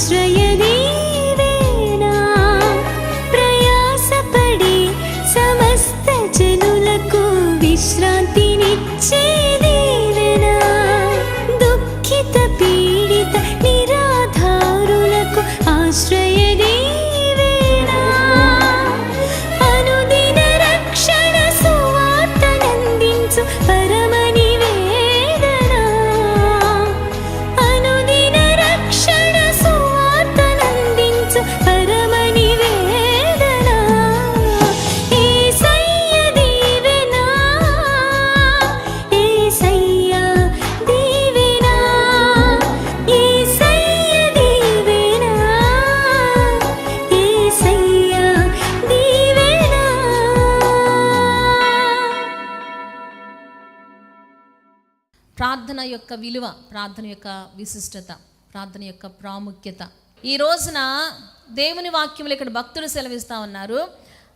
ఆశ్రయ నీవేనా, ప్రయాసపడి సమస్త జనులకు విశ్రాంతినిచ్చే దీవెనా, దుఃఖిత పీడిత నిరాధారులకు ఆశ్రయ నీవేనా, అనుదిన రక్షణ సువార్తనందించు పరమ నివేదనా, అనుదిన రక్షణ సువార్తనందించు పరమ నివేదనా, యేసయ్య దీవెనా, యేసయ్య దీవెనా, యేసయ్య దీవెనా, యేసయ్య దీవెనా. ప్రార్థన యొక్క విలువ, ప్రార్థన యొక్క విశిష్టత, ప్రార్థన యొక్క ప్రాముఖ్యత. ఈ రోజున దేవుని వాక్యములు ఇక్కడ భక్తులు సెలవిస్తూ ఉన్నారు.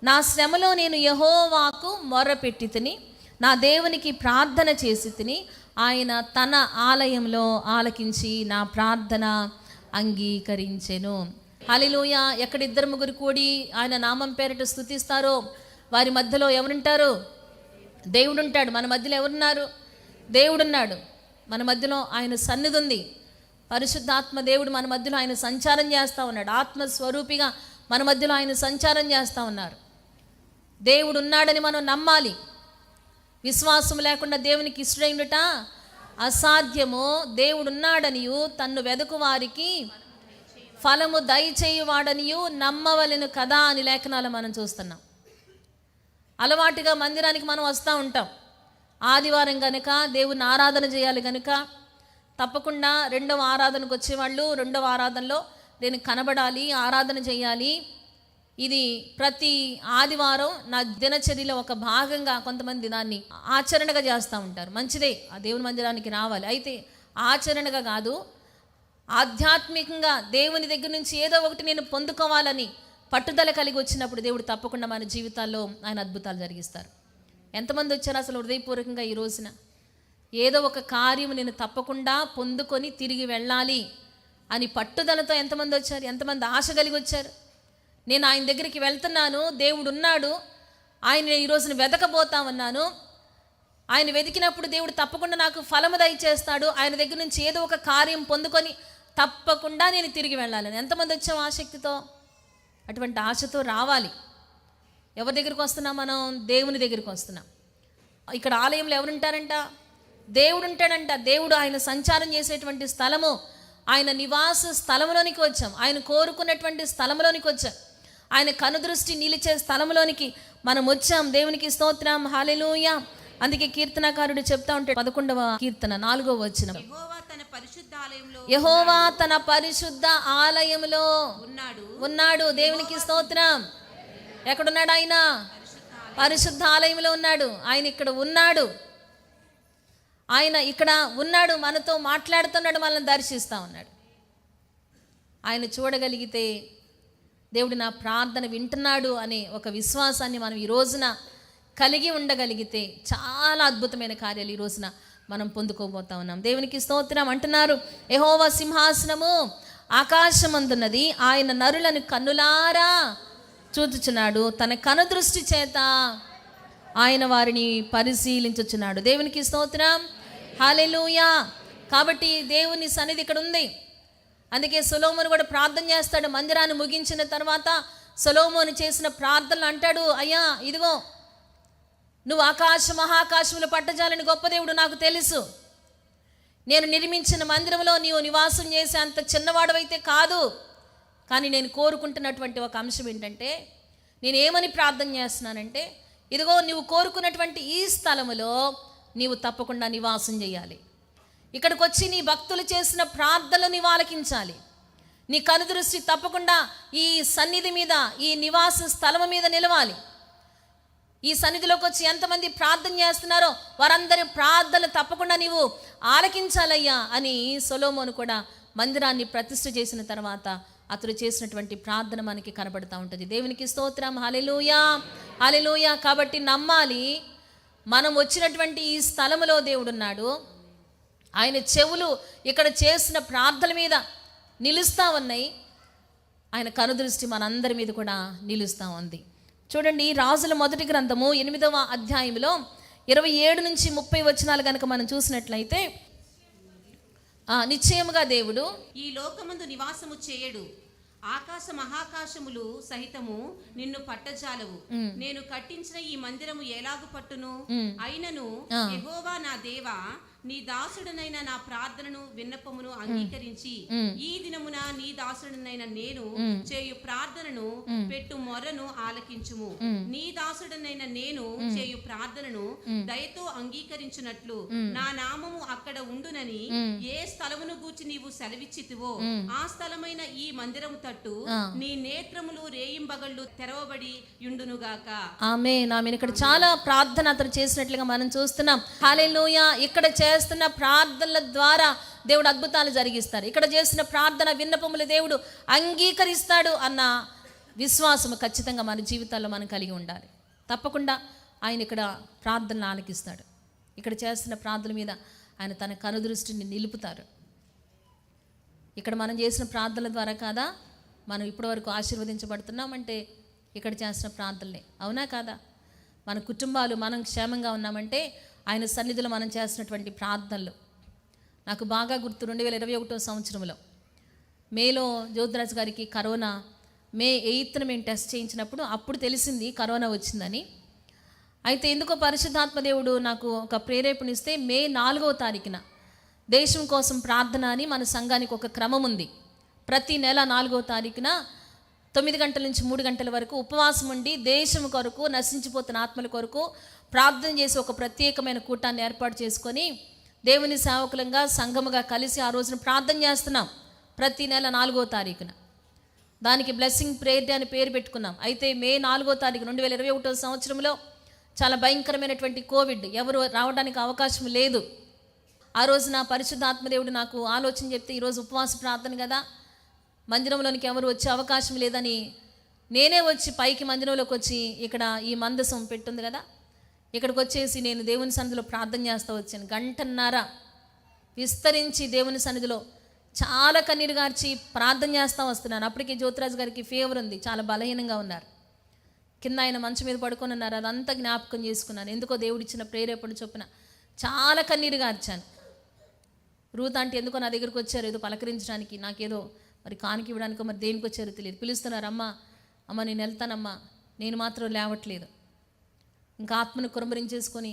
నా శ్రమలో నేను యెహోవాకు మొర్రపెట్టి తిని, నా దేవునికి ప్రార్థన చేసి తిని, ఆయన తన ఆలయంలో ఆలకించి నా ప్రార్థన అంగీకరించెను. హల్లెలూయా. ఎక్కడ ఇద్దరు ముగ్గురు కూడి ఆయన నామం పేరిట స్తుతిస్తారో వారి మధ్యలో ఎవరుంటారు? దేవుడు ఉంటాడు. మన మధ్యలో ఎవరున్నారు? దేవుడున్నాడు. మన మధ్యలో ఆయన సన్నిధి ఉంది. పరిశుద్ధాత్మ దేవుడు మన మధ్యలో ఆయన సంచారం చేస్తూ ఉన్నాడు. ఆత్మస్వరూపిగా మన మధ్యలో ఆయన సంచారం చేస్తూ ఉన్నారు. దేవుడు ఉన్నాడని మనం నమ్మాలి. విశ్వాసం లేకుండా దేవునికి ఇష్టమైనట అసాధ్యము. దేవుడు ఉన్నాడనియు తన్ను వెదకు వారికి ఫలము దయచేయువాడనియు నమ్మవలెను కదా అని లేఖనాలు మనం చూస్తున్నాం. అలవాటుగా మందిరానికి మనం వస్తూ ఉంటాం. ఆదివారం కనుక దేవుని ఆరాధన చేయాలి కనుక తప్పకుండా రెండవ ఆరాధనకు వచ్చేవాళ్ళు రెండవ ఆరాధనలో నేను కనబడాలి, ఆరాధన చేయాలి. ఇది ప్రతి ఆదివారం నా దినచర్యలో ఒక భాగంగా కొంతమంది దాన్ని ఆచరణగా చేస్తూ ఉంటారు. మంచిదే, ఆ దేవుని మందిరానికి రావాలి. అయితే ఆచరణగా కాదు, ఆధ్యాత్మికంగా దేవుని దగ్గర నుంచి ఏదో ఒకటి నేను పొందుకోవాలని పట్టుదల కలిగి వచ్చినప్పుడు దేవుడు తప్పకుండా మన జీవితాల్లో ఆయన అద్భుతాలు జరిగిస్తారు. ఎంతమంది వచ్చారు అసలు హృదయపూర్వకంగా ఈ రోజున ఏదో ఒక కార్యం నేను తప్పకుండా పొందుకొని తిరిగి వెళ్ళాలి అని పట్టుదలతో ఎంతమంది వచ్చారు? ఎంతమంది ఆశ కలిగి వచ్చారు? నేను ఆయన దగ్గరికి వెళ్తున్నాను, దేవుడు ఉన్నాడు, ఆయన ఈ రోజున వెతకబోతా ఉన్నాను, ఆయన వెతికినప్పుడు దేవుడు తప్పకుండా నాకు ఫలము దయచేస్తాడు, ఆయన దగ్గర నుంచి ఏదో ఒక కార్యం పొందుకొని తప్పకుండా నేను తిరిగి వెళ్ళాలని ఎంతమంది వచ్చాం ఆసక్తితో? అటువంటి ఆశతో రావాలి. ఎవరి దగ్గరికి వస్తున్నాం? మనం దేవుని దగ్గరికి వస్తున్నాం. ఇక్కడ ఆలయంలో ఎవరుంటారంట? దేవుడు ఉంటాడంట. దేవుడు ఆయన సంచారం చేసేటువంటి స్థలము, ఆయన నివాస స్థలంలోనికి వచ్చాం. ఆయన కోరుకున్నటువంటి స్థలంలోనికి వచ్చాం. ఆయన కనుదృష్టి నిలిచే స్థలంలోనికి మనం వచ్చాం. దేవునికి స్తోత్రం, హల్లెలూయా. అందుకే కీర్తనకారుడు చెప్తా ఉంటాడు 11వ కీర్తన 4వ వచనం, యెహోవా తన పరిశుద్ధ ఆలయంలో ఉన్నాడు. దేవునికి స్తోత్రం. ఎక్కడున్నాడు ఆయన? పరిశుద్ధ ఆలయంలో ఉన్నాడు. ఆయన ఇక్కడ ఉన్నాడు. ఆయన ఇక్కడ ఉన్నాడు, మనతో మాట్లాడుతున్నాడు, మనల్ని దర్శిస్తూ ఉన్నాడు. ఆయన చూడగలిగితే దేవుడు నా ప్రార్థన వింటున్నాడు అనే ఒక విశ్వాసాన్ని మనం ఈ రోజున కలిగి ఉండగలిగితే చాలా అద్భుతమైన కార్యాలు ఈ రోజున మనం పొందుకోబోతా ఉన్నాం. దేవునికి స్తోత్రం. అంటున్నారు, యెహోవా సింహాసనము ఆకాశమందున్నది, ఆయన నరులను కన్నులారా చూచుచున్నాడు, తన కనుదృష్టి చేత ఆయన వారిని పరిశీలించుచున్నాడు. దేవునికి స్తోత్రం, హల్లెలూయా. కాబట్టి దేవుని సన్నిధి ఇక్కడ ఉంది. అందుకే సొలొమోను కూడా ప్రార్థన చేస్తాడు. మందిరాన్ని ముగించిన తర్వాత సొలొమోను చేసిన ప్రార్థనలు అంటాడు, అయ్యా ఇదిగో నువ్వు మహాకాశములు పట్టజాలని గొప్ప దేవుడు నాకు తెలుసు. నేను నిర్మించిన మందిరంలో నీవు నివాసం చేసే అంత చిన్నవాడవైతే కాదు. కానీ నేను కోరుకుంటున్నటువంటి ఒక అంశం ఏంటంటే, నేను ఏమని ప్రార్థన చేస్తున్నానంటే, ఇదిగో నువ్వు కోరుకున్నటువంటి ఈ స్థలములో నీవు తప్పకుండా నివాసం చేయాలి. ఇక్కడికి వచ్చి నీ భక్తులు చేసిన ప్రార్థనలు నీవు ఆలకించాలి. నీ కనుదృష్టి తప్పకుండా ఈ సన్నిధి మీద, ఈ నివాస స్థలము మీద నిలవాలి. ఈ సన్నిధిలోకి వచ్చి ఎంతమంది ప్రార్థన చేస్తున్నారో వారందరి ప్రార్థనలు తప్పకుండా నీవు ఆలకించాలయ్యా అని సొలొమోను కూడా మందిరాన్ని ప్రతిష్ఠ చేసిన తర్వాత అతడు చేసినటువంటి ప్రార్థన మనకి కనబడుతూ ఉంటుంది. దేవునికి స్తోత్రం, హల్లెలూయా, హల్లెలూయా. కాబట్టి నమ్మాలి, మనం వచ్చినటువంటి ఈ స్థలములో దేవుడు ఉన్నాడు. ఆయన చెవులు ఇక్కడ చేసిన ప్రార్థన మీద నిలుస్తూ ఉన్నాయి. ఆయన కనుదృష్టి మనందరి మీద కూడా నిలుస్తూ ఉంది. చూడండి, రాజుల మొదటి గ్రంథము 8వ అధ్యాయంలో 27 నుంచి 30 వచనాలు కనుక మనం చూసినట్లయితే, నిశ్చయముగా దేవుడు ఈ లోకమందు నివాసము చేయడు, ఆకాశ మహాకాశములు సహితము నిన్ను పట్టజాలవు. నేను కట్టించిన ఈ మందిరము ఎలాగు పట్టును? అయినను యెహోవా నా దేవా, నీ దాసుడనైన నా ప్రార్థనను విన్నపమును అంగీకరించి ఈ దినమున నీ దాసుడనైన నేను చేయు ప్రార్థనను పెట్టు మొర్రను ఆలకించుము. నీ దాసుడనైన నేను చేయు ప్రార్థనను దయతో అంగీకరించున్నట్లు నా నామము అక్కడ ఉండునని ఏ స్థలమును గూర్చి నీవు సెలవిచ్చితివో ఆ స్థలమైన ఈ మందిరము తట్టు నీ నేత్రములు రేయింబగళ్ళు తెరవబడి యుండునుగాక. ఆమేన్. ఇక్కడ చాలా ప్రార్థన అతను చేసినట్లుగా మనం చూస్తున్నాం. హల్లెలూయా. ఇక్కడ చేస్తున్న ప్రార్థనల ద్వారా దేవుడు అద్భుతాలు జరిగిస్తారు. ఇక్కడ చేసిన ప్రార్థన విన్నపములు దేవుడు అంగీకరిస్తాడు అన్న విశ్వాసము ఖచ్చితంగా మన జీవితాల్లో మనం కలిగి ఉండాలి. తప్పకుండా ఆయన ఇక్కడ ప్రార్థనలు ఆలకిస్తాడు. ఇక్కడ చేస్తున్న ప్రార్థన మీద ఆయన తన కనుదృష్టిని నిలుపుతారు. ఇక్కడ మనం చేసిన ప్రార్థనల ద్వారా కాదా మనం ఇప్పటివరకు ఆశీర్వదించబడుతున్నామంటే ఇక్కడ చేసిన ప్రార్థనలే, అవునా కాదా? మన కుటుంబాలు మనం క్షేమంగా ఉన్నామంటే ఆయన సన్నిధిలో మనం చేసినటువంటి ప్రార్థనలు. నాకు బాగా గుర్తు, 2021 సంవత్సరంలో మేలో జ్యోతిరాజు గారికి కరోనా, మే 8న మేము టెస్ట్ చేయించినప్పుడు అప్పుడు తెలిసింది కరోనా వచ్చిందని. అయితే ఎందుకో పరిశుద్ధాత్మ దేవుడు నాకు ఒక ప్రేరేపణిస్తే మే 4వ తారీఖున దేశం కోసం ప్రార్థన అని మన సంఘానికి ఒక క్రమం ఉంది. ప్రతి నెల 4వ తారీఖున 9 గంటల నుంచి 3 గంటల వరకు ఉపవాసం ఉండి దేశం కొరకు, నశించిపోతున్న ఆత్మల కొరకు ప్రార్థన చేసి ఒక ప్రత్యేకమైన కూటాన్ని ఏర్పాటు చేసుకొని దేవుని సేవకులంగా సంఘముగా కలిసి ఆ రోజున ప్రార్థన చేస్తున్నాం. ప్రతి నెల 4వ తారీఖున దానికి బ్లెస్సింగ్ ప్రేయర్ డే అని పేరు పెట్టుకున్నాం. అయితే మే 4వ తారీఖు 2021 సంవత్సరంలో చాలా భయంకరమైనటువంటి కోవిడ్, ఎవరు రావడానికి అవకాశం లేదు. ఆ రోజున పరిశుద్ధాత్మదేవుడు నాకు ఆలోచన చెప్తే, ఈరోజు ఉపవాస ప్రార్థన కదా, మందిరంలోనికి ఎవరు వచ్చే అవకాశం లేదని నేనే వచ్చి పైకి మందిరంలోకి వచ్చి ఇక్కడ ఈ మందసం పెట్టుంది కదా, ఇక్కడికి వచ్చేసి నేను దేవుని సన్నిధిలో ప్రార్థన చేస్తూ వచ్చాను. 1.5 గంటన్నర విస్తరించి దేవుని సన్నిధిలో చాలా కన్నీరు గార్చి ప్రార్థన చేస్తూ వస్తున్నాను. అప్పటికే జ్యోతిరాజు గారికి ఫీవర్ ఉంది, చాలా బలహీనంగా ఉన్నారు. కింద ఆయన మంచం మీద పడుకొని ఉన్నారు. అదంతా జ్ఞాపకం చేసుకున్నాను. ఎందుకో దేవుడిచ్చిన ప్రేరేపణ చొప్పున చాలా కన్నీరు గార్చాను. రూత్ ఆంటీ ఎందుకో నా దగ్గరికి వచ్చారు, ఏదో పలకరించడానికి, నాకేదో మరి కానికి ఇవ్వడానికో మరి దేనికి వచ్చారో తెలియదు. పిలుస్తున్నారు, అమ్మ నేను వెళ్తానమ్మా, నేను మాత్రం లేవట్లేదు. ఇంకా ఆత్మను కురమరించేసుకొని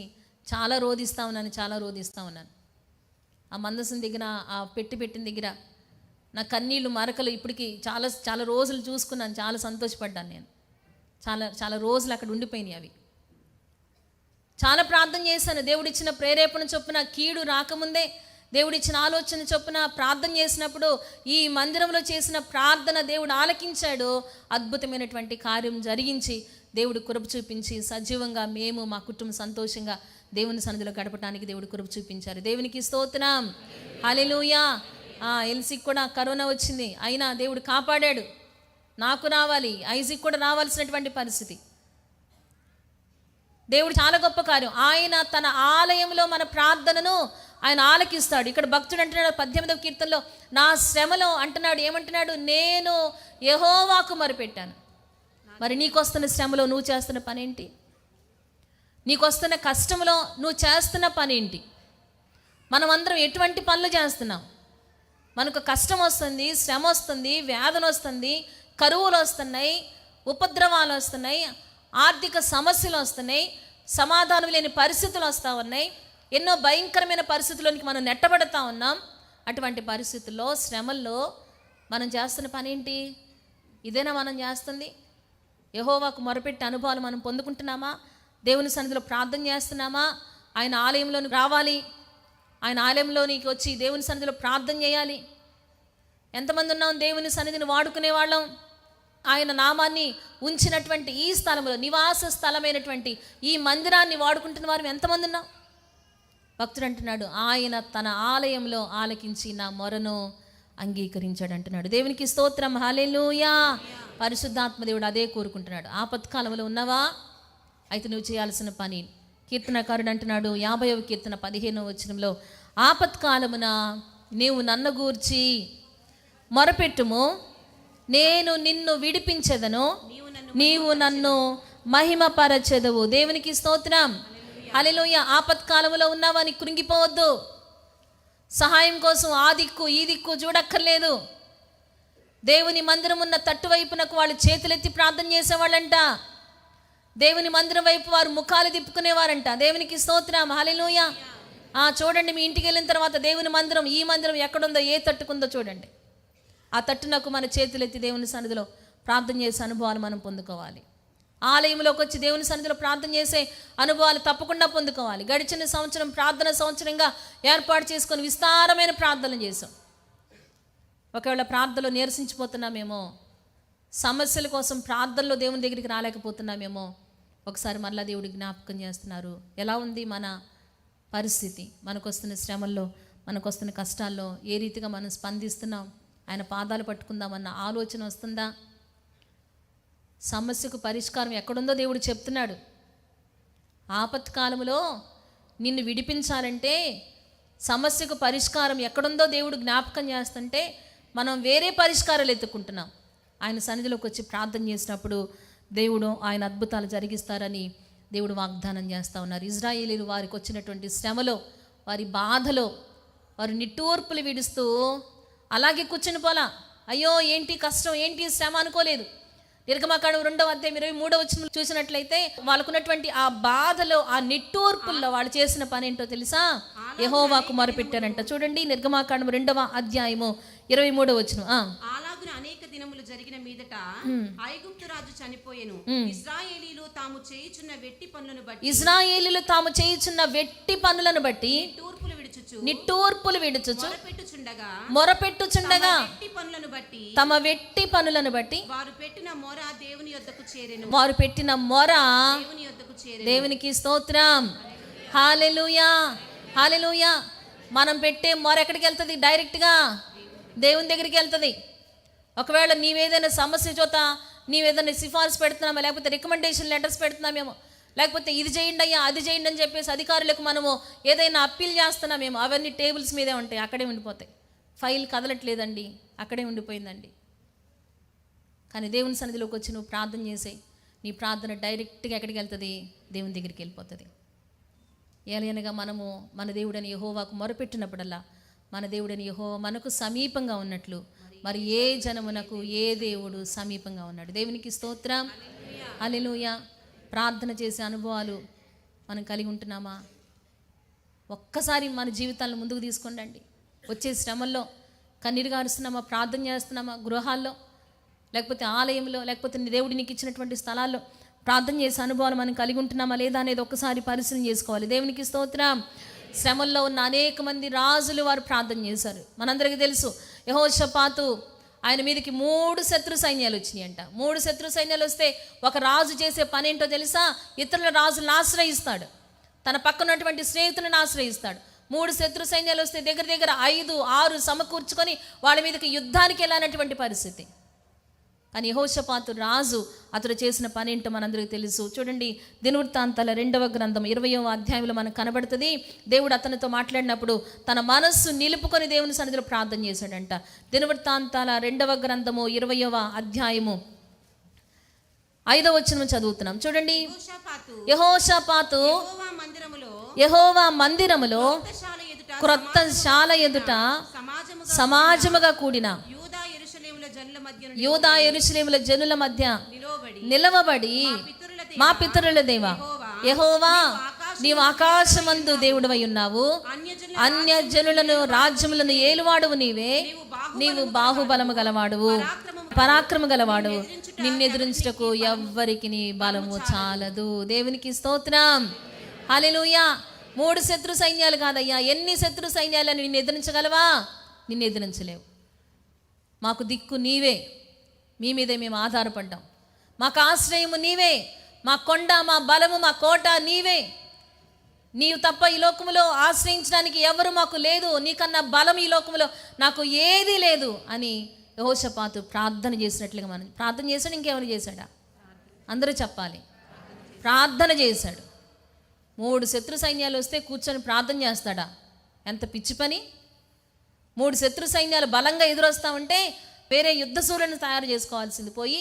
చాలా రోధిస్తూ ఉన్నాను. ఆ మందసం దగ్గర, ఆ పెట్టిన దగ్గర నా కన్నీళ్ళు మరకలు ఇప్పటికీ చాలా రోజులు చూసుకున్నాను. చాలా సంతోషపడ్డాను నేను. చాలా రోజులు అక్కడ ఉండిపోయినాయి అవి. చాలా ప్రార్థన చేశాను. దేవుడిచ్చిన ప్రేరేపణ చొప్పున, కీడు రాకముందే దేవుడిచ్చిన ఆలోచన చొప్పున ప్రార్థన చేసినప్పుడు ఈ మందిరంలో చేసిన ప్రార్థన దేవుడు ఆలకించాడు. అద్భుతమైనటువంటి కార్యం జరిగించి దేవుడు కృప చూపించి సజీవంగా మేము మా కుటుంబం సంతోషంగా దేవుని సన్నిధిలో గడపడానికి దేవుడు కృప చూపించారు. దేవునికి స్తోత్రం. హల్లెలూయా. ఎల్సీకి కూడా కరోనా వచ్చింది, అయినా దేవుడు కాపాడాడు. నాకు రావాలి, ఐజీకి కూడా రావాల్సినటువంటి పరిస్థితి. దేవుడు చాలా గొప్ప కార్యం. ఆయన తన ఆలయంలో మన ప్రార్థనను ఆయన ఆలకిస్తాడు. ఇక్కడ భక్తుడు అంటున్నాడు 18వ కీర్తనలో, నా శ్రమలో అంటున్నాడు, ఏమంటున్నాడు, నేను యెహోవాకు మొరపెట్టాను. మరి నీకు వస్తున్న శ్రమలో నువ్వు చేస్తున్న పని ఏంటి? నీకు వస్తున్న కష్టంలో నువ్వు చేస్తున్న పని ఏంటి? మనం అందరం ఎటువంటి పనులు చేస్తున్నాం? మనకు కష్టం వస్తుంది, శ్రమ వస్తుంది, వేదన వస్తుంది, కరువులు వస్తున్నాయి, ఉపద్రవాలు వస్తున్నాయి, ఆర్థిక సమస్యలు వస్తున్నాయి, సమాధానం లేని పరిస్థితులు వస్తూ ఉన్నాయి, ఎన్నో భయంకరమైన పరిస్థితుల్లోనికి మనం నెట్టబడతా ఉన్నాం. అటువంటి పరిస్థితుల్లో, శ్రమల్లో మనం చేస్తున్న పని ఏంటి? ఇదేనా మనం చేస్తుంది? యెహోవాకు మొరపెట్టే అనుభవాలు మనం పొందుకుంటున్నామా? దేవుని సన్నిధిలో ప్రార్థన చేస్తున్నామా? ఆయన ఆలయంలోనికి రావాలి, ఆయన ఆలయంలోనికి వచ్చి దేవుని సన్నిధిలో ప్రార్థన చేయాలి. ఎంతమంది ఉన్నాం దేవుని సన్నిధిని వాడుకునే వాళ్ళం? ఆయన నామాన్ని ఉంచినటువంటి ఈ స్థలంలో, నివాస స్థలమైనటువంటి ఈ మందిరాన్ని వాడుకుంటున్న వారు ఎంతమంది ఉన్నాం? భక్తుడు అంటున్నాడు, ఆయన తన ఆలయంలో ఆలకించి నా మొరను అంగీకరించాడు అంటున్నాడు. దేవునికి స్తోత్రం. హల్లెలూయా. పరిశుద్ధాత్మ దేవుడు అదే కోరుకుంటున్నాడు. ఆపత్కాలంలో ఉన్నావా? అయితే నువ్వు చేయాల్సిన పని, కీర్తనకారుడు అంటున్నాడు 50వ కీర్తన 15వ వచనంలో, ఆపత్కాలమున నీవు నన్ను గూర్చి మొరపెట్టుము, నేను నిన్ను విడిపించెదను, నీవు నన్ను మహిమపరచెదవు. దేవునికి స్తోత్రం. హల్లెలూయా. ఆపత్కాలంలో ఉన్నావా, నీ కృంగిపోవద్దు. సహాయం కోసం ఆ దిక్కు ఈ దిక్కు చూడక్కర్లేదు. దేవుని మందిరం ఉన్న తట్టు వైపునకు వాళ్ళు చేతులెత్తి ప్రార్థన చేసేవాళ్ళంట. దేవుని మందిరం వైపు వారు ముఖాలు తిప్పుకునేవారంట. దేవునికి స్తోత్రం. హల్లెలూయా. చూడండి, మీ ఇంటికి వెళ్ళిన తర్వాత దేవుని మందిరం, ఈ మందిరం ఎక్కడుందో, ఏ తట్టుకుందో చూడండి. ఆ తట్టునకు మన చేతులెత్తి దేవుని సన్నిధిలో ప్రార్థన చేసే అనుభవాలు మనం పొందుకోవాలి. ఆలయంలోకి వచ్చి దేవుని సన్నిధిలో ప్రార్థన చేసే అనుభవాలు తప్పకుండా పొందుకోవాలి. గడిచిన సంవత్సరం ప్రార్థన సంవత్సరంగా ఏర్పాటు చేసుకొని విస్తారమైన ప్రార్థనలు చేసాం. ఒకవేళ ప్రార్థనలో నీరసించిపోతున్నామేమో, సమస్యల కోసం ప్రార్థనలో దేవుని దగ్గరికి రాలేకపోతున్నామేమో, ఒకసారి మళ్ళా దేవుడి జ్ఞాపకం చేస్తున్నారు. ఎలా ఉంది మన పరిస్థితి? మనకు వస్తున్న శ్రమల్లో, మనకు వస్తున్న కష్టాల్లో ఏ రీతిగా మనం స్పందిస్తున్నాం? ఆయన పాదాలు పట్టుకుందామన్న ఆలోచన వస్తుందా? సమస్యకు పరిష్కారం ఎక్కడుందో దేవుడు చెప్తున్నాడు. ఆపత్కాలంలో నిన్ను విడిపించాలంటే సమస్యకు పరిష్కారం ఎక్కడుందో దేవుడు జ్ఞాపకం చేస్తుంటే మనం వేరే పరిష్కారాలు ఎత్తుకుంటున్నాం. ఆయన సన్నిధిలోకి వచ్చి ప్రార్థన చేసినప్పుడు దేవుడు ఆయన అద్భుతాలు జరిగిస్తారని దేవుడు వాగ్దానం చేస్తూ ఉన్నారు. ఇజ్రాయేలీలు వారికి వచ్చినటువంటి శ్రమలో, వారి బాధలో వారు నిట్టూర్పులు విడుస్తూ అలాగే కూర్చుని పోలా. అయ్యో ఏంటి కష్టం, ఏంటి శ్రమ అనుకోలేదు. నిర్గమకాండం 2వ అధ్యాయం 23వ వచనం చూసినట్లయితే వాళ్ళకున్నటువంటి ఆ బాధలో, ఆ నిట్టూర్పుల్లో వాళ్ళు చేసిన పని ఏంటో తెలుసా? యెహోవాకు మొరపెట్టారంట. చూడండి, నిర్గమకాండం 2వ అధ్యాయము 23వ వచనం. అలాగున అనేక దినములు జరిగిన మీదట ఐగుప్తు రాజు చనిపోయెను. ఇశ్రాయేలీలు తాము చేయుచున్న వెట్టి పనులను బట్టి నిట్టూర్పులు విడుచుచు మొరపెట్టుచుండగా తమ వెట్టి పనులను బట్టి వారు పెట్టిన మొర దేవుని దేవునికి స్తోత్రం. హల్లెలూయా, హల్లెలూయా. మనం పెట్టే మొర ఎక్కడికి వెళ్తుంది? డైరెక్ట్గా దేవుని దగ్గరికి వెళ్తుంది. ఒకవేళ నీవేదైనా సమస్య చోత నీవేదైనా సిఫార్సు పెడుతున్నామో, లేకపోతే రికమెండేషన్ లెటర్స్ పెడుతున్నామేమో, లేకపోతే ఇది చేయండి అయ్యా, అది చేయండి అని చెప్పేసి అధికారులకు మనము ఏదైనా అప్పీల్ చేస్తున్నామేమో, అవన్నీ టేబుల్స్ మీదే ఉంటాయి, అక్కడే ఉండిపోతాయి. ఫైల్ కదలట్లేదండి, అక్కడే ఉండిపోయిందండి. కానీ దేవుని సన్నిధిలోకి వచ్చి నువ్వు ప్రార్థన చేసేయి, నీ ప్రార్థన డైరెక్ట్గా ఎక్కడికి వెళ్తుంది? దేవుని దగ్గరికి వెళ్ళిపోతుంది. ఏలయనగా మనము మన దేవుడని యెహోవాకు మొరపెట్టినప్పుడల్లా మన దేవుడని యెహోవా మనకు సమీపంగా ఉన్నట్లు మరి ఏ జనమునకు ఏ దేవుడు సమీపంగా ఉన్నాడు. దేవునికి స్తోత్రం. హల్లెలూయా. ప్రార్థన చేసే అనుభవాలు మనం కలిగి ఉంటున్నామా? ఒక్కసారి మన జీవితాలను ముందుకు తీసుకుండండి. వచ్చే శ్రమల్లో కన్నీరు గారుస్తున్నామా? ప్రార్థన చేస్తున్నామా? గృహాల్లో, లేకపోతే ఆలయంలో, లేకపోతే దేవుడి నీకు ఇచ్చినటువంటి స్థలాల్లో ప్రార్థన చేసే అనుభవాలు మనం కలిగి ఉంటున్నామా లేదా అనేది ఒక్కసారి పరిశీలన చేసుకోవాలి. దేవునికి స్తోత్రం. శ్రమల్లో ఉన్న అనేక మంది రాజులు వారు ప్రార్థన చేశారు. మనందరికీ తెలుసు, యెహోషాపాతు ఆయన మీదకి 3 శత్రు సైన్యాలు వచ్చినాయంట. 3 శత్రు సైన్యాలు వస్తే ఒక రాజు చేసే పని ఏంటో తెలుసా? ఇతరుల రాజులను ఆశ్రయిస్తాడు, తన పక్కనటువంటి స్నేహితులను ఆశ్రయిస్తాడు. 3 శత్రు సైన్యాలు వస్తే దగ్గర 5-6 సమకూర్చుకొని వాళ్ళ మీదకి యుద్ధానికి వెళ్ళానటువంటి పరిస్థితి. కానీ యెహోషాపాతు రాజు అతడు చేసిన పని ఏంటో మనందరికీ తెలుసు. చూడండి, దినవృత్తాంతాల 2వ గ్రంథం 20వ అధ్యాయంలో మనకు కనబడుతుంది. దేవుడు అతనితో మాట్లాడినప్పుడు తన మనస్సు నిలుపుకొని దేవుని సన్నిధిలో ప్రార్థన చేశాడంట. దినవృత్తాంతాల 2వ గ్రంథము 20వ అధ్యాయము 5వ వచనం చదువుతున్నాం. చూడండి, యెహోషాపాతు యెహోవా మందిరములో క్రొత్త శాల ఎదుట సమాజముగా కూడిన యూదా యెరూషలేముల జనుల మధ్య నిలవబడి, మా పితరుల దేవా యెహోవా, నీవు ఆకాశమందు దేవుడవై ఉన్నావు, అన్య జనులను రాజ్యములను ఏలువాడువు నీవే, నీవు బాహుబలము గలవాడువు, పరాక్రమ గలవాడువు, నిన్నెదిరించుటకు ఎవ్వరికి నీ బలము చాలదు. దేవునికి స్తోత్రం. హల్లెలూయా. 3 శత్రు సైన్యాలు కాదయ్యా, ఎన్ని శత్రు సైన్యాలను నిన్ను ఎదిరించగలవా? నిన్ను ఎదిరించలేవు. మాకు దిక్కు నీవే, మీ మీదే మేము ఆధారపడ్డాం, మాకు ఆశ్రయము నీవే, మా కొండ, మా బలము, మా కోట నీవే, నీవు తప్ప ఈ లోకములో ఆశ్రయించడానికి ఎవరు మాకు లేదు, నీకన్నా బలం ఈ లోకములో నాకు ఏది లేదు అని యెహోషాపాతు ప్రార్థన చేసినట్లుగా మనం ప్రార్థన చేశాడు. ఇంకేమైనా చేశాడా? అందరూ చెప్పాలి. ప్రార్థన చేశాడు. 3 శత్రు సైన్యాలు వస్తే కూర్చొని ప్రార్థన చేస్తాడా? ఎంత పిచ్చి పని! 3 శత్రు సైన్యాలు బలంగా ఎదురొస్తా ఉంటే వేరే యుద్ధ సూర్యులను తయారు చేసుకోవాల్సింది పోయి,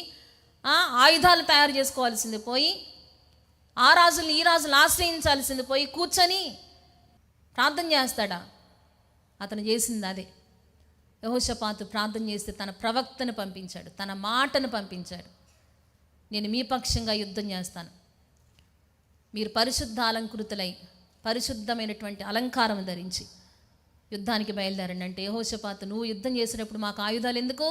ఆయుధాలు తయారు చేసుకోవాల్సింది పోయి, ఆ రాజులు ఈ రాజులు ఆశ్రయించాల్సింది పోయి కూర్చొని ప్రార్థన చేస్తాడా? అతను చేసింది అదే. యెహోషాపాతు ప్రార్థన చేస్తే తన ప్రవక్తను పంపించాడు, తన మాటను పంపించాడు. నేను మీ పక్షంగా యుద్ధం చేస్తాను, మీరు పరిశుద్ధ అలంకృతులై పరిశుద్ధమైనటువంటి అలంకారం ధరించి యుద్ధానికి బయలుదేరండి అంటే, యెహోషాపాతు నువ్వు యుద్ధం చేసేటప్పుడు మాకు ఆయుధాలు ఎందుకు?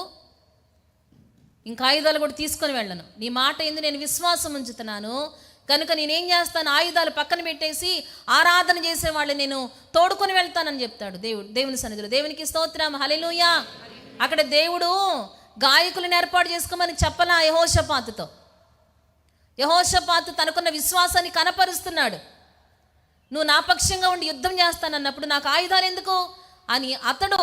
ఇంకా ఆయుధాలు కూడా తీసుకొని వెళ్ళను, నీ మాట ఎందు నేను విశ్వాసం ఉంచుతున్నాను కనుక నేనేం చేస్తాను, ఆయుధాలు పక్కన పెట్టేసి ఆరాధన చేసేవాళ్ళు నేను తోడుకొని వెళ్తానని చెప్తాడు దేవుని సన్నిధిలో. దేవునికి స్తోత్రం, హల్లెలూయా. అక్కడ దేవుడు గాయకులను ఏర్పాటు చేసుకోమని చెప్పలా యెహోషాపాతుతో. యెహోషాపాతు తనకున్న విశ్వాసాన్ని కనపరుస్తున్నాడు. నువ్వు నా పక్షంగా ఉండి యుద్ధం చేస్తానన్నప్పుడు నాకు ఆయుధాలు ఎందుకు అని అతడు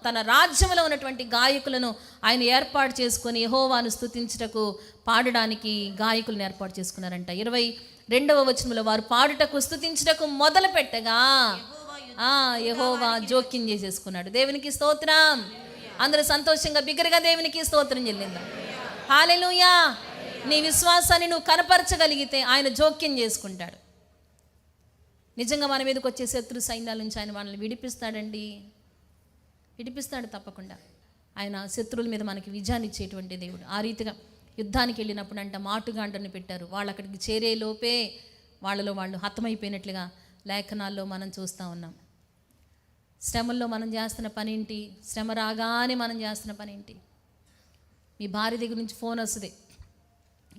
తన రాజ్యంలో ఉన్నటువంటి గాయకులను ఆయన ఏర్పాటు చేసుకొని యెహోవాను స్తుతించుటకు పాడడానికి గాయకులను ఏర్పాటు చేసుకున్నారంట. 22వ వచనంలో వారు పాడుటకు స్తుతించుటకు మొదలు పెట్టగా యెహోవా జోక్యం చేసేసుకున్నాడు. దేవునికి స్తోత్రం. అందరూ సంతోషంగా బిగ్గరగా దేవునికి స్తోత్రం చెల్లిందాం. హల్లెలూయా. నీ విశ్వాసాన్ని నువ్వు కనపరచగలిగితే ఆయన జోక్యం చేసుకుంటాడు. నిజంగా మన మీదకి వచ్చే శత్రు సైన్యాల నుంచి ఆయన మనల్ని విడిపిస్తాడండి, విడిపిస్తాడు తప్పకుండా. ఆయన శత్రువుల మీద మనకి విజయాన్ని ఇచ్చేటువంటి దేవుడు. ఆ రీతిగా యుద్ధానికి వెళ్ళినప్పుడు అంట మాటుగాండని పెట్టారు. వాళ్ళు అక్కడికి చేరే లోపే వాళ్ళలో వాళ్ళు హతమైపోయినట్లుగా లేఖనాల్లో మనం చూస్తూ ఉన్నాం. శ్రమల్లో మనం చేస్తున్న పని ఏంటి? శ్రమ రాగానే మనం చేస్తున్న పని ఏంటి? మీ భార్య దగ్గర నుంచి ఫోన్ వస్తుంది,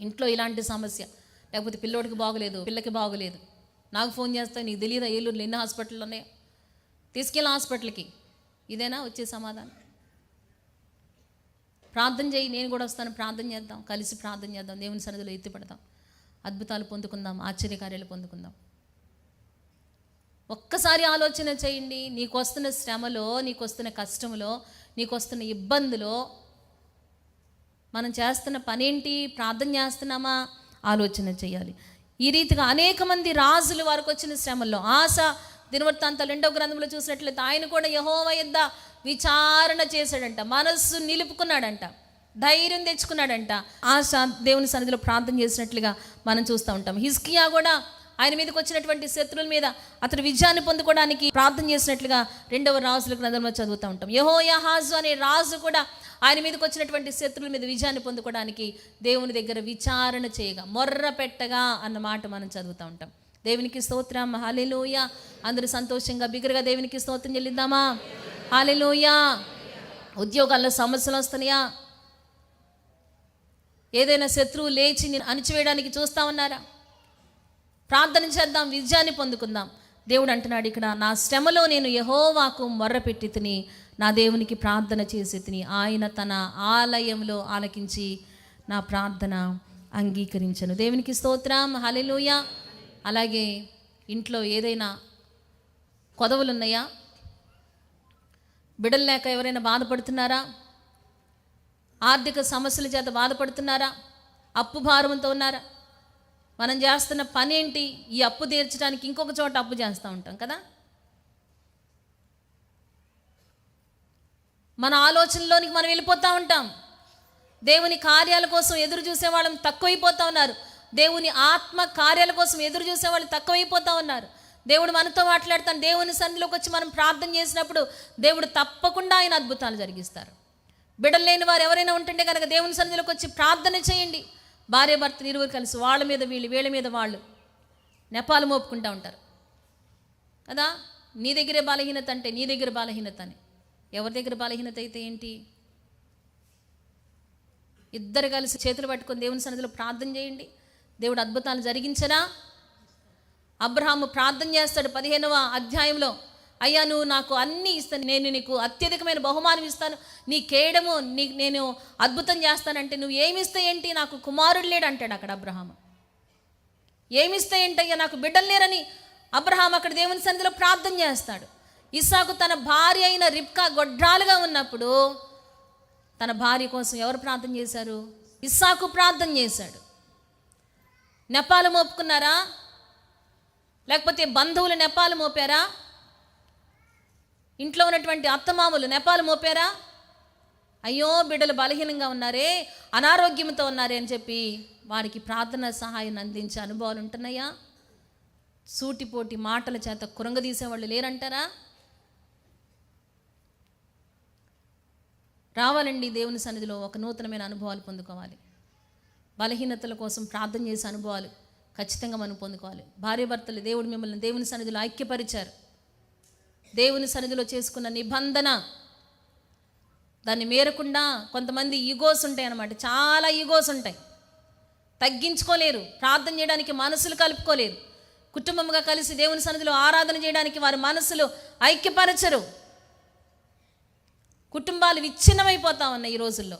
ఇంట్లో ఇలాంటి సమస్య, లేకపోతే పిల్లోడికి బాగోలేదు, పిల్లకి బాగోలేదు, నాకు ఫోన్ చేస్తా, నీకు తెలియదా ఏలూరులో ఎన్ని హాస్పిటల్ ఉన్నాయో, తీసుకెళ్ళి హాస్పిటల్కి. ఇదేనా వచ్చే సమాధానం? ప్రార్థన చేయి, నేను కూడా వస్తాను, ప్రార్థన చేద్దాం, కలిసి ప్రార్థన చేద్దాం, దేవుని సన్నిధిలో ఎత్తిపడదాం, అద్భుతాలు పొందుకుందాం, ఆశ్చర్యకార్యాలు పొందుకుందాం. ఒక్కసారి ఆలోచన చేయండి. నీకు వస్తున్న శ్రమలో, నీకు వస్తున్న కష్టంలో, నీకు వస్తున్న ఇబ్బందిలో మనం చేస్తున్న పనేంటి? ప్రార్థన చేస్తున్నామా? ఆలోచన చేయాలి. ఈ రీతిగా అనేక మంది రాజులు వారికి వచ్చిన శ్రమల్లో, ఆస దినవృత్తాంతాలు 2వ గ్రంథంలో చూసినట్లయితే ఆయన కూడా యెహోవా యొద్ద విచారణ చేశాడంట, మనస్సు నిలుపుకున్నాడంట, ధైర్యం తెచ్చుకున్నాడంట, ఆశ దేవుని సన్నిధిలో ప్రార్థన చేసినట్లుగా మనం చూస్తూ ఉంటాం. హిజ్కియా కూడా ఆయన మీదకి వచ్చినటువంటి శత్రువుల మీద అతడు విజయాన్ని పొందుకోవడానికి ప్రార్థన చేసినట్లుగా 2వ రాజుల గ్రంథంలో చదువుతూ ఉంటాం. యెహోయాహాజు అనే రాజు కూడా ఆయన మీదకి వచ్చినటువంటి శత్రువుల మీద విజయాన్ని పొందుకోవడానికి దేవుని దగ్గర విచారణ చేయగా, మొర్ర పెట్టగా అన్న మాట మనం చదువుతూ ఉంటాం. దేవునికి స్తోత్రం, హల్లెలూయా. అందరూ సంతోషంగా బిగ్గరగా దేవునికి స్తోత్రం చెల్లిద్దామా? హల్లెలూయా. ఉద్యోగాల్లో సమస్యలు వస్తున్నాయా? ఏదైనా శత్రువు లేచి నేను అణిచివేయడానికి చూస్తూ ఉన్నారా? ప్రార్థన చేద్దాం, విజయాన్ని పొందుకుందాం. దేవుడు అంటున్నాడు ఇక్కడ, నా శ్రమలో నేను యెహోవాకు మొర్రపెట్టి తిని, నా దేవునికి ప్రార్థన చేసి తిని, ఆయన తన ఆలయంలో ఆలకించి నా ప్రార్థన అంగీకరించను. దేవునికి స్తోత్రం, హల్లెలూయా. అలాగే ఇంట్లో ఏదైనా కొదవలు ఉన్నాయా? బిడ్డలు లేక ఎవరైనా బాధపడుతున్నారా? ఆర్థిక సమస్యల చేత బాధపడుతున్నారా? అప్పు భారంతో ఉన్నారా? మనం చేస్తున్న పని ఏంటి? ఈ అప్పు తీర్చడానికి ఇంకొక చోట అప్పు చేస్తూ ఉంటాం కదా. మన ఆలోచనలోనికి మనం వెళ్ళిపోతూ ఉంటాం. దేవుని కార్యాల కోసం ఎదురు చూసేవాళ్ళం తక్కువైపోతూ ఉన్నారు. దేవుని ఆత్మ కార్యాల కోసం ఎదురు చూసేవాళ్ళు తక్కువైపోతూ ఉన్నారు. దేవుడు మనతో మాట్లాడతాను. దేవుని సన్నిధిలోకి వచ్చి మనం ప్రార్థన చేసినప్పుడు దేవుడు తప్పకుండా ఆయన అద్భుతాలు జరిగిస్తారు. బిడ్డలు లేని వారు ఎవరైనా ఉంటుంటే కనుక దేవుని సన్నిధిలోకి వచ్చి ప్రార్థన చేయండి. భార్య భర్తలు ఇరువురు కలిసి వాళ్ళ మీద వీళ్ళు, వీళ్ళ మీద వాళ్ళు నెపాలు మోపుకుంటూ ఉంటారు కదా. నీ దగ్గరే బలహీనత అంటే నీ దగ్గర బలహీనత అని. ఎవరి దగ్గర బలహీనత అయితే ఏంటి? ఇద్దరు కలిసి చేతులు పట్టుకొని దేవుని సన్నిధిలో ప్రార్థన చేయండి. దేవుడు అద్భుతాలు జరిగించరా? అబ్రహాము ప్రార్థన చేస్తాడు 15వ అధ్యాయంలో, అయ్యా నువ్వు నాకు అన్నీ ఇస్తాను, నేను నీకు అత్యధికమైన బహుమానం ఇస్తాను, నీ కేడము నేను అద్భుతం చేస్తానంటే నువ్వు ఏమిస్తే ఏంటి? నాకు కుమారుడు లేడు అంటాడు అక్కడ అబ్రహాము. ఏమిస్తే ఏంటయ్యా, నాకు బిడ్డలు లేరని అబ్రహాం అక్కడ దేవుని సన్నిధిలో ప్రార్థన చేస్తాడు. ఇస్సాకు తన భార్య అయిన రిబ్కా గొడ్రాలుగా ఉన్నప్పుడు తన భార్య కోసం ఎవరు ప్రార్థన చేశారు? ఇస్సాకు ప్రార్థన చేశాడు. నెపాలు మోపుకున్నారా? లేకపోతే బంధువులు నెపాలు మోపారా? ఇంట్లో ఉన్నటువంటి అత్తమామలు నెపాలు మోపారా? అయ్యో బిడ్డలు బలహీనంగా ఉన్నారే, అనారోగ్యంతో ఉన్నారే అని చెప్పి వారికి ప్రార్థన సహాయం అందించే అనుభవాలు ఉంటున్నాయా? సూటిపోటి మాటల చేత కురంగదీసేవాళ్ళు లేరంటారా? రావాలండి దేవుని సన్నిధిలో ఒక నూతనమైన అనుభవాలు పొందుకోవాలి. బలహీనతల కోసం ప్రార్థన చేసే అనుభవాలు ఖచ్చితంగా మనం పొందుకోవాలి. భార్యాభర్తలు దేవుడు మిమ్మల్ని దేవుని సన్నిధిలో ఐక్యపరిచారు. దేవుని సన్నిధిలో చేసుకున్న నిబంధన దాన్ని మేరకుండా కొంతమంది ఈగోస్ ఉంటాయి అన్నమాట. చాలా ఈగోస్ ఉంటాయి, తగ్గించుకోలేరు, ప్రార్థన చేయడానికి మనసులు కలుపుకోలేరు, కుటుంబంగా కలిసి దేవుని సన్నిధిలో ఆరాధన చేయడానికి వారి మనసులు ఐక్యపరచరు. కుటుంబాలు విచ్ఛిన్నమైపోతా ఉన్నాయి ఈ రోజుల్లో.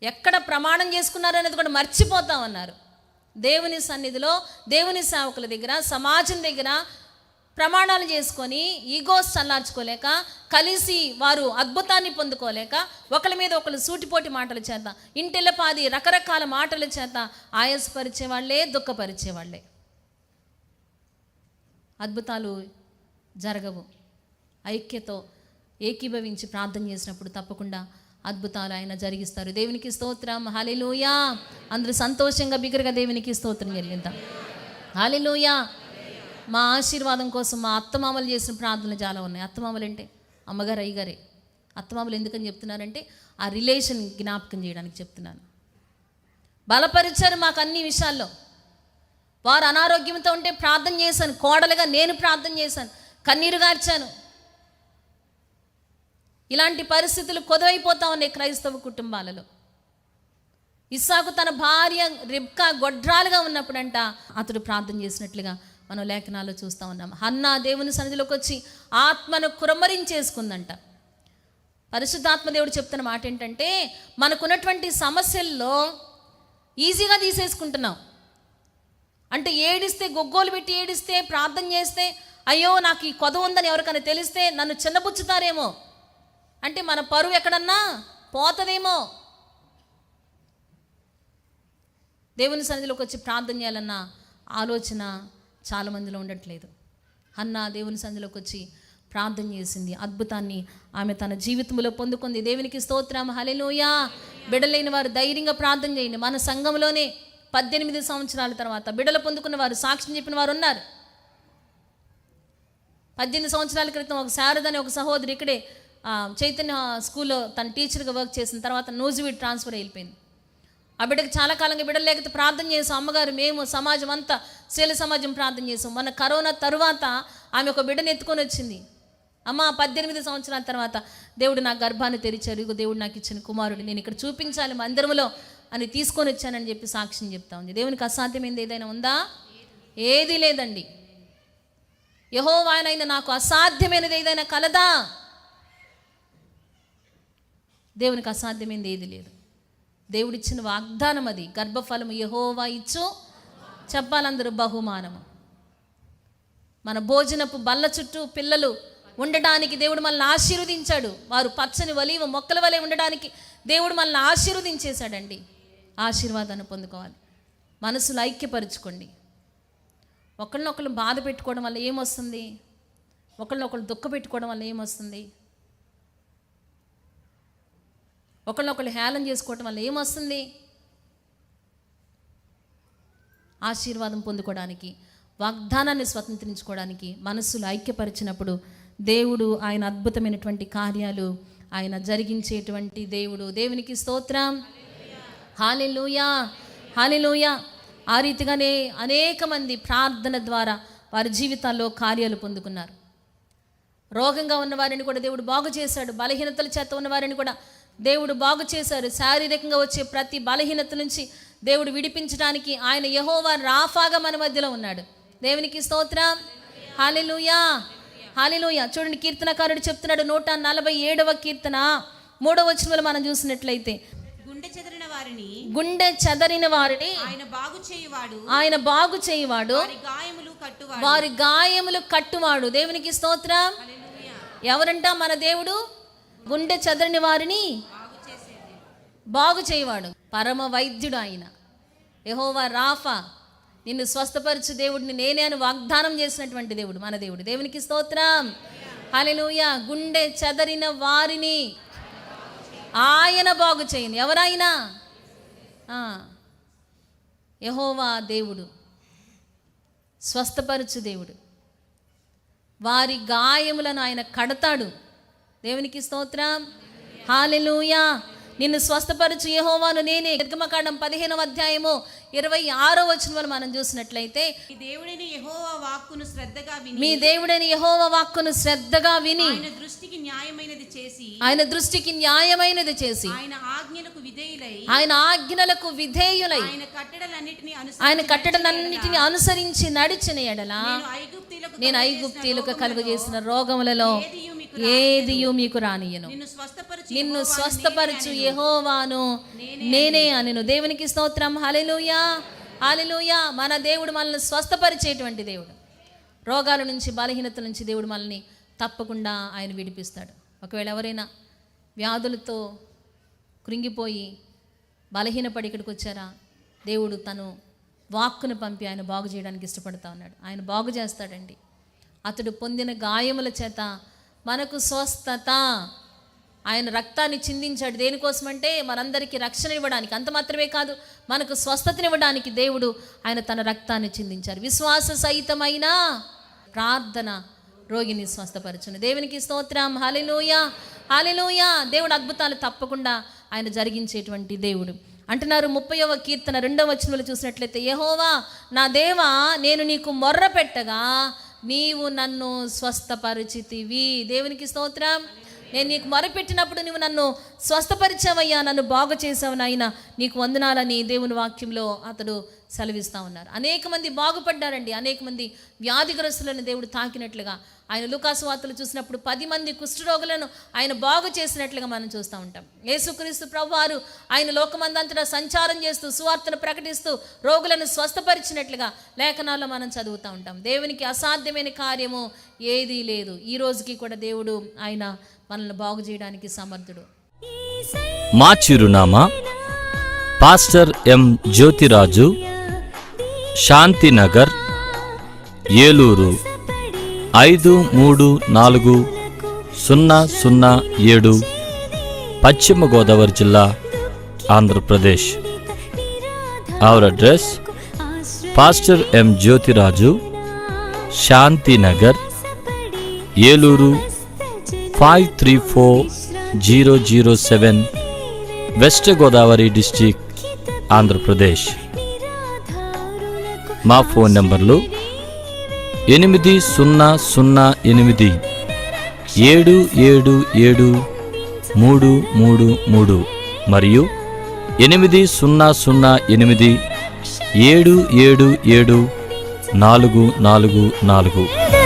ఎక్కడ ప్రమాణం చేసుకున్నారు అనేది కూడా మర్చిపోతా ఉన్నారు. దేవుని సన్నిధిలో, దేవుని సేవకుల దగ్గర, సమాజం దగ్గర ప్రమాణాలు చేసుకొని ఈగోస్ చల్లార్చుకోలేక, కలిసి వారు అద్భుతాన్ని పొందుకోలేక, ఒకరి మీద ఒకరు సూటిపోటి మాటల చేత, ఇంటిల్లపాది రకరకాల మాటల చేత ఆయాసపరిచేవాళ్లే, దుఃఖపరిచేవాళ్లే. అద్భుతాలు జరగవు. ఐక్యతో ఏకీభవించి ప్రార్థన చేసినప్పుడు తప్పకుండా అద్భుతాలు ఆయన జరిగిస్తారు. దేవునికి స్తోత్రం, హల్లెలూయా. అందరూ సంతోషంగా బిగ్గరగా దేవునికి స్తోత్రం చెల్లిద్దాం. హల్లెలూయా. మా ఆశీర్వాదం కోసం మా అత్తమామలు చేసిన ప్రార్థనలు చాలా ఉన్నాయి. అత్తమామలు అంటే అమ్మగారు, అయ్యగారే. అత్తమామలు ఎందుకని చెప్తున్నారంటే ఆ రిలేషన్ జ్ఞాపకం చేయడానికి చెప్తున్నాను. బలపరిచారు మాకు అన్ని విషయాల్లో. వారు అనారోగ్యంతో ఉంటే ప్రార్థన చేశాను, కోడలుగా నేను ప్రార్థన చేశాను, కన్నీరు గార్చాను. ఇలాంటి పరిస్థితులు కొదవైపోతా ఉన్నాయి క్రైస్తవ కుటుంబాలలో. ఇస్సాకు తన భార్య రిబ్కా గొడ్రాలుగా ఉన్నప్పుడంట అతడు ప్రార్థన చేసినట్లుగా మనం లేఖనాల్లో చూస్తూ ఉన్నాం. హన్నా దేవుని సన్నిధిలోకి వచ్చి ఆత్మను కురమరించేసుకుందంట. పరిశుద్ధాత్మ దేవుడు చెప్తున్న మాట ఏంటంటే, మనకున్నటువంటి సమస్యల్లో ఈజీగా తీసేసుకుంటున్నాం. అంటే ఏడిస్తే, గొగ్గోలు పెట్టి ఏడిస్తే, ప్రార్థన చేస్తే, అయ్యో నాకు ఈ కొద ఉందని ఎవరికైనా తెలిస్తే నన్ను చిన్నబుచ్చుతారేమో, అంటే మన పరువు ఎక్కడన్నా పోతదేమో. దేవుని సన్నిధిలోకి వచ్చి ప్రార్థన చేయాలన్న ఆలోచన చాలామందిలో ఉండట్లేదు. హన్నా దేవుని సన్నిధిలోకి వచ్చి ప్రార్థన చేసింది, అద్భుతాన్ని ఆమె తన జీవితంలో పొందుకుంది. దేవునికి స్తోత్రం, హల్లెలూయా. బిడ్డలైన వారు ధైర్యంగా ప్రార్థన చేయండి. మన సంఘంలోనే 18 సంవత్సరాల తర్వాత బిడ్డలు పొందుకున్న వారు, సాక్ష్యం చెప్పిన వారు ఉన్నారు. 18 సంవత్సరాల క్రితం ఒక శారదని ఒక సహోదరి ఇక్కడే చైతన్య స్కూల్లో తన టీచర్గా వర్క్ చేసిన తర్వాత నూజివీడ్ ట్రాన్స్ఫర్ అయిపోయింది. ఆ బిడ్డకి చాలా కాలంగా బిడ్డలు లేకపోతే ప్రార్థన చేసాం. అమ్మగారు, మేము, సమాజం అంతా, శీల సమాజం ప్రార్థన చేసాం. మన కరోనా తరువాత ఆమె ఒక బిడ్డను ఎత్తుకొని వచ్చింది. అమ్మ 18 సంవత్సరాల తర్వాత దేవుడు నా గర్భాన్ని తెరిచారు, ఇగో దేవుడు నాకు ఇచ్చిన కుమారుడు, నేను ఇక్కడ చూపించాలి మందిరంలో అని తీసుకొని వచ్చానని చెప్పి సాక్ష్యం చెప్తా ఉంది. దేవునికి అసాధ్యమైనది ఏదైనా ఉందా? ఏదీ లేదండి. యెహోవానైనా నాకు అసాధ్యమైనది ఏదైనా కలదా? దేవునికి అసాధ్యమైనది ఏది లేదు. దేవుడిచ్చిన వాగ్దానం అది. గర్భఫలము యెహోవా ఇచ్చు, చెప్పాలందరూ బహుమానము. మన భోజనపు బల్ల చుట్టూ పిల్లలు ఉండడానికి దేవుడు మనల్ని ఆశీర్వదించాడు. వారు పచ్చని ఒలీవ మొక్కల వలె ఉండడానికి దేవుడు మనల్ని ఆశీర్వదించేశాడండి. ఆశీర్వాదాన్ని పొందుకోవాలి. మనసులు ఐక్యపరుచుకోండి. ఒకళ్ళనొకళ్ళు బాధ పెట్టుకోవడం వల్ల ఏమొస్తుంది? ఒకళ్ళనొకళ్ళు దుఃఖ పెట్టుకోవడం వల్ల ఏమొస్తుంది? ఒకళ్ళనొకళ్ళు హేళన చేసుకోవడం వల్ల ఏమొస్తుంది? ఆశీర్వాదం పొందుకోవడానికి, వాగ్దానాన్ని స్వతంత్రించుకోవడానికి మనస్సులు ఐక్యపరిచినప్పుడు దేవుడు ఆయన అద్భుతమైనటువంటి కార్యాలు ఆయన జరిగించేటువంటి దేవుడు. దేవునికి స్తోత్రం, హల్లెలూయా, హల్లెలూయా. ఆ రీతిగానే అనేక మంది ప్రార్థన ద్వారా వారి జీవితాల్లో కార్యాలు పొందుకున్నారు. రోగంగా ఉన్నవారిని కూడా దేవుడు బాగు చేశాడు. బలహీనతల చేత ఉన్నవారిని కూడా దేవుడు బాగు చేశారు. శారీరకంగా వచ్చే ప్రతి బలహీనత నుంచి దేవుడు విడిపించడానికి ఆయన యెహోవా రాఫాగా మన మధ్యలో ఉన్నాడు. దేవునికి స్తోత్రం, హల్లెలూయా, హల్లెలూయా. చూడండి, కీర్తనకారుడు చెప్తున్నాడు 147వ కీర్తన 3వ వచనంలో మనం చూసినట్లయితే, గుండె చెదరిన వారిని ఆయన బాగు చేయువాడు, వారి గాయములు కట్టువాడు. దేవునికి స్తోత్రం. ఎవరంట మన దేవుడు? గుండె చెదరిన వారిని బాగు చేయవాడు, పరమ వైద్యుడు ఆయన. యెహోవా రాఫా, నిన్ను స్వస్థపరచు దేవుడిని నేనే అని వాగ్దానం చేసినటువంటి దేవుడు మన దేవుడు. దేవునికి స్తోత్రం, హల్లెలూయా. గుండె చెదరిన వారిని ఆయన బాగు చేయను. ఎవరైనా యెహోవా దేవుడు, స్వస్థపరచు దేవుడు. వారి గాయములను ఆయన కడతాడు. దేవునికి స్తోత్రం. హల్లెలూయా. నిన్ను స్వస్థపరచు యెహోవాను నేనే. నిర్గమకాండం 15వ అధ్యాయము 26వ వచనంలో మనం చూసినట్లయితే, మీ దేవుడైన యెహోవా వాక్కును శ్రద్ధగా విని, మీ దేవుడైన యెహోవా వాక్కును శ్రద్ధగా విని, ఆయన దృష్టికి న్యాయమైనది చేసి, ఆయన దృష్టికి న్యాయమైనది చేసి, ఆయన ఆజ్ఞలకు విధేయులై, ఆయన ఆజ్ఞలకు విధేయులై, ఆయన కట్టడలన్నిటిని అనుసరించి నడిచిన ఎడల నేను ఐగుప్తీయులకు కలుగజేసిన రోగములలో ఏదియు మీకు రానియను. నిన్ను స్వస్థపరచు యెహోవాను నేనే అనెను. దేవునికి స్తోత్రం. హల్లెలూయా, హల్లెలూయా. మన దేవుడు మనల్ని స్వస్థపరిచేటువంటి దేవుడు. రోగాల నుంచి, బలహీనతల నుంచి దేవుడు మనల్ని తప్పకుండా ఆయన విడిపిస్తాడు. ఒకవేళ ఎవరైనా వ్యాధులతో కృంగిపోయి బలహీనపడి ఇక్కడికి వచ్చారా, దేవుడు తను వాక్కును పంపి ఆయన బాగు చేయడానికి ఇష్టపడతా ఉన్నాడు. ఆయన బాగు చేస్తాడండి. అతడు పొందిన గాయముల చేత మనకు స్వస్థత. ఆయన రక్తాన్ని చిందించాడు. దేనికోసమంటే మనందరికీ రక్షణ ఇవ్వడానికి. అంత మాత్రమే కాదు, మనకు స్వస్థతనివ్వడానికి దేవుడు ఆయన తన రక్తాన్ని చిందించారు. విశ్వాస సహితమైన ప్రార్థన రోగిని స్వస్థపరచును. దేవునికి స్తోత్రం. హల్లెలూయా, హల్లెలూయా. దేవుడు అద్భుతాలు తప్పకుండా ఆయన జరిగించేటువంటి దేవుడు. అంటున్నారు 30వ కీర్తన 2వ వచనంలో చూసినట్లయితే, యెహోవా నా దేవా, నేను నీకు మొర్ర పెట్టగా నీవు నన్ను స్వస్థపరిచితివి. దేవునికి స్తోత్రం. నేను నీకు మొరపెట్టినప్పుడు నువ్వు నన్ను స్వస్థపరిచావయ్యా, నన్ను బాగు చేసావు నాయన, నీకు వందనాలని దేవుని వాక్యంలో అతడు సెలవిస్తూ ఉన్నారు. అనేక మంది బాగుపడ్డారండి. అనేక మంది వ్యాధిగ్రస్తులను దేవుడు తాకినట్లుగా ఆయన లూకాసు వార్తలు చూసినప్పుడు 10 మంది కుష్ఠరోగులను ఆయన బాగు చేసినట్లుగా మనం చూస్తూ ఉంటాం. యేసుక్రీస్తు ప్రభువారు ఆయన లోకమందంతటా సంచారం చేస్తూ సువార్తను ప్రకటిస్తూ రోగులను స్వస్థపరిచినట్లుగా లేఖనాల్లో మనం చదువుతూ ఉంటాం. దేవునికి అసాధ్యమైన కార్యము ఏదీ లేదు. ఈ రోజుకి కూడా దేవుడు ఆయన మనల్ని బాగు చేయడానికి సమర్థుడు. మా చిరునామా పాస్టర్ ఎం జ్యోతిరాజు, శాంతినగర్, ఏలూరు 534007, పశ్చిమ గోదావరి జిల్లా, Andhra Pradesh. Our address pastor M Jyothiraju, Shantinagar, Eluru 534007, west Godavari district, Andhra Pradesh. మా ఫోన్ నంబర్లు 8007773333 మరియు 800877774444.